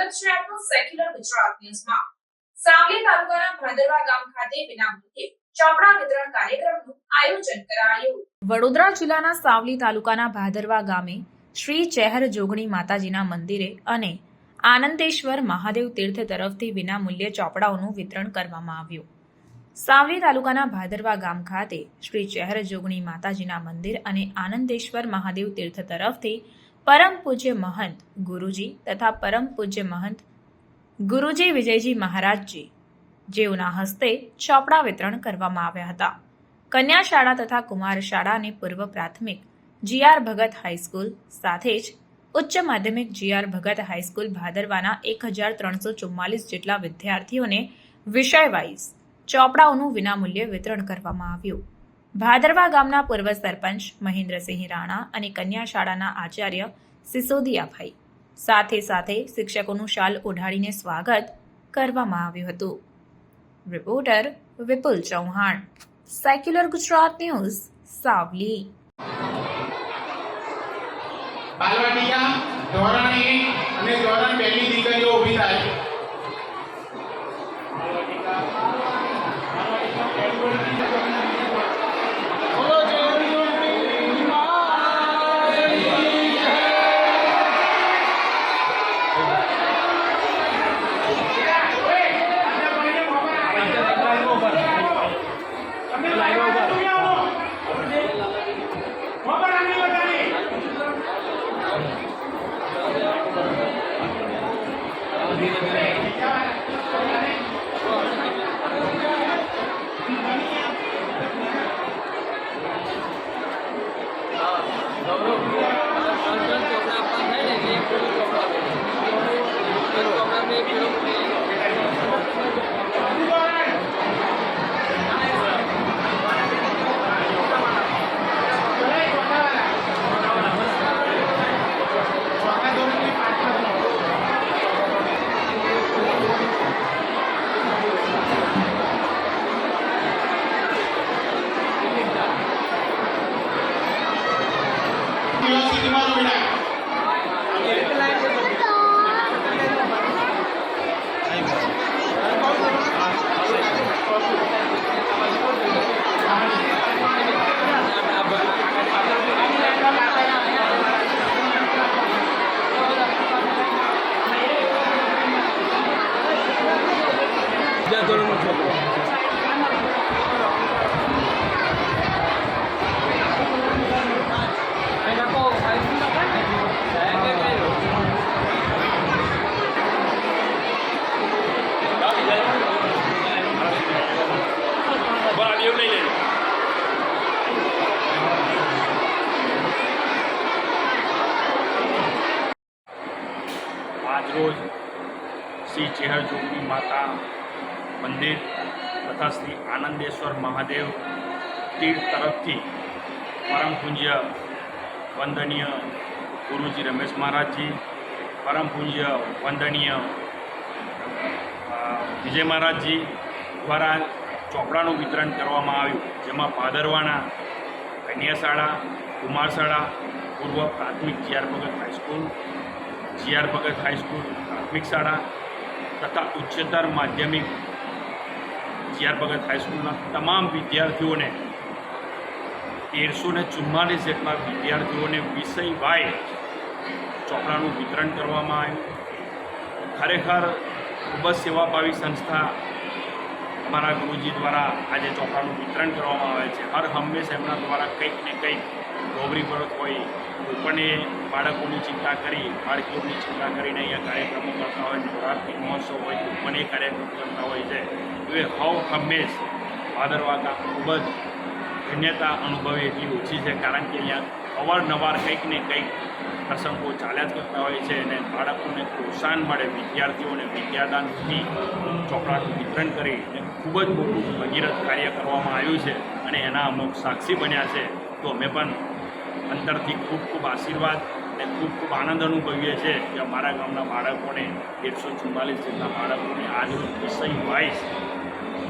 સ્વાગત છે આપનું સેક્યુલર ગુજરાત ન્યૂઝમાં। સાવલી તાલુકાના ભાદરવા ગામ ખાતે વિનામૂલ્યે ચોપડા વિતરણ કાર્યક્રમનું આયોજન કરાયું। વડોદરા જિલ્લાના સાવલી તાલુકાના ભાદરવા ગામે શ્રી ચેહર જોગણી માતાજીના મંદિરે અને આનંદેશ્વર મહાદેવ તીર્થ તરફથી વિનામૂલ્યે ચોપડાઓનું વિતરણ કરવામાં આવ્યું। સાવલી તાલુકાના ભાદરવા ગામ ખાતે શ્રી ચેહર જોગણી માતાજીના મંદિર અને આનંદેશ્વર મહાદેવ તીર્થ તરફથી પરમ પૂજ્ય મહંત ગુરુજી તથા પરમ પૂજ્ય મહંત ગુરુજી વિજયજી મહારાજજી જેઓના હસ્તે ચોપડા વિતરણ કરવામાં આવ્યા હતા। કન્યા શાળા તથા કુમાર શાળા અને પૂર્વ પ્રાથમિક જીઆર ભગત હાઈસ્કૂલ સાથે જ ઉચ્ચ માધ્યમિક જીઆર ભગત હાઈસ્કૂલ ભાદરવાના 1344 જેટલા વિદ્યાર્થીઓને વિષય વાઇઝ ચોપડાઓનું વિનામૂલ્યે વિતરણ કરવામાં આવ્યું। ભાદરવા ગામના પૂર્વ સરપંચ મહેન્દ્રસિંહ રાણા અને કન્યા શાળાના આચાર્ય સિસોદિયાભાઈ સાથે સાથે શિક્ષકોનું શાલ ઓઢાડીને સ્વાગત કરવામાં આવ્યું હતું। રિપોર્ટર વિપુલ ચૌહાણ, સેક્યુલર ગુજરાત ન્યૂઝ, સાવલી। બાલવાટિકા ધોરણ 1 અને ધોરણ 2 ની દીકરીઓ ઊભી થાય। આજરોજ શ્રી ચેહર જોગણી માતા મંદિર તથા શ્રી આનંદેશ્વર મહાદેવ તીર્થ તરફથી પરમ પૂજ્ય વંદનીય ગુરુજી રમેશ મહારાજજી, પરમ પૂજ્ય વંદનીય વિજય મહારાજજી દ્વારા ચોપડાનું વિતરણ કરવામાં આવ્યું, જેમાં ભાદરવાના કન્યા શાળા, કુમાર શાળા, પૂર્વ પ્રાથમિક જીઆર ભગત હાઈસ્કૂલ, જીઆર ભગત હાઈસ્કૂલ પ્રાથમિક શાળા તથા ઉચ્ચતર માધ્યમિક જીઆર ભગત હાઈસ્કૂલના તમામ વિદ્યાર્થીઓને 1344 જેટલા વિદ્યાર્થીઓને વિષય વાઇઝ ચોપડાનું વિતરણ કરવામાં આવ્યું। ખરેખર ખૂબ જ સેવાભાવી સંસ્થા અમારા ગુરુજી દ્વારા આજે ચોપડાનું વિતરણ કરવામાં આવે છે। હર હંમેશા એમના દ્વારા કંઈક ને કંઈક ગૌરી વ્રત હોય, કોઈ પણ એ બાળકોની ચિંતા કરી, બાળકીઓની ચિંતા કરીને અહીંયા કાર્યક્રમો કરતા હોય, નવરાત્રિ મહોત્સવ હોય તો પણ એ કાર્યક્રમ કરતા હોય છે। એ હંમેશ ભાદરવા ગામ ખૂબ જ ધન્યતા અનુભવે એટલી ઓછી છે, કારણ કે અહીંયા અવારનવાર કંઈક ને કંઈક પ્રસંગો ચાલ્યા જ કરતા હોય છે અને બાળકોને પ્રોત્સાહન મળે, વિદ્યાર્થીઓને વિદ્યાદાનથી ચોપડાનું વિતરણ કરી ખૂબ જ મોટું ભગીરથ કાર્ય કરવામાં આવ્યું છે અને એના અમુક સાક્ષી બન્યા છે। તો અમે પણ અંતરથી ખૂબ ખૂબ આશીર્વાદ અને ખૂબ ખૂબ આનંદ અનુભવીએ છીએ કે અમારા ગામના બાળકોને 1344 જેટલા બાળકોને આજરોજ વિષય વાઇઝ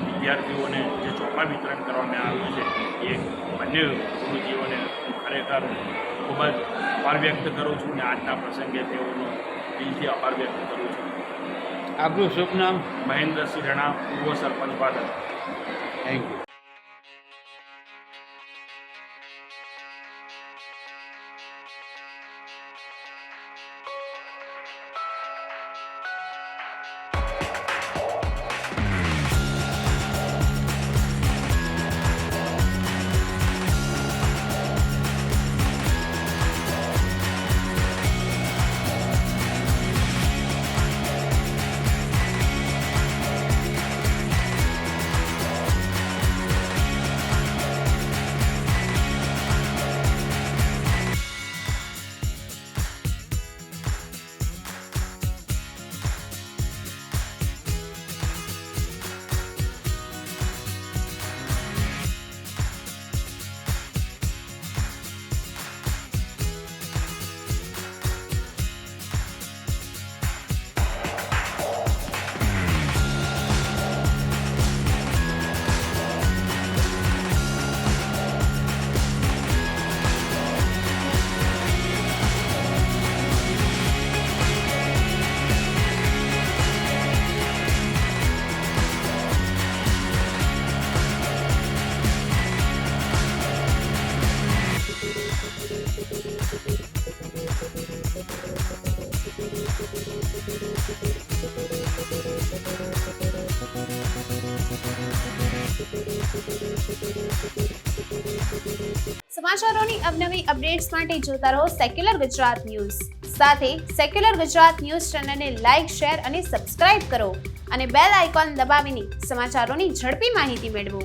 વિદ્યાર્થીઓને જે ચોપડા વિતરણ કરવામાં આવ્યું છે એ બંને ગુરુજીઓને ખરેખર ખૂબ જ આભાર વ્યક્ત કરું છું અને આજના પ્રસંગે તેઓનો દિલથી આભાર વ્યક્ત કરું છું। આપનું શુભ નામ? મહેન્દ્રસિંહ રણા, પૂર્વ સરપંચ ભાદર. Thank you. સમાચારોની અવનવી અપડેટ્સ માટે જોતા રહો સેક્યુલર ગુજરાત ન્યૂઝ. સાથે સેક્યુલર ગુજરાત ન્યૂઝ ચેનલને લાઇક, શેર અને સબસ્ક્રાઇબ કરો અને બેલ આઇકોન દબાવીને સમાચારોની ઝડપી માહિતી મેળવો.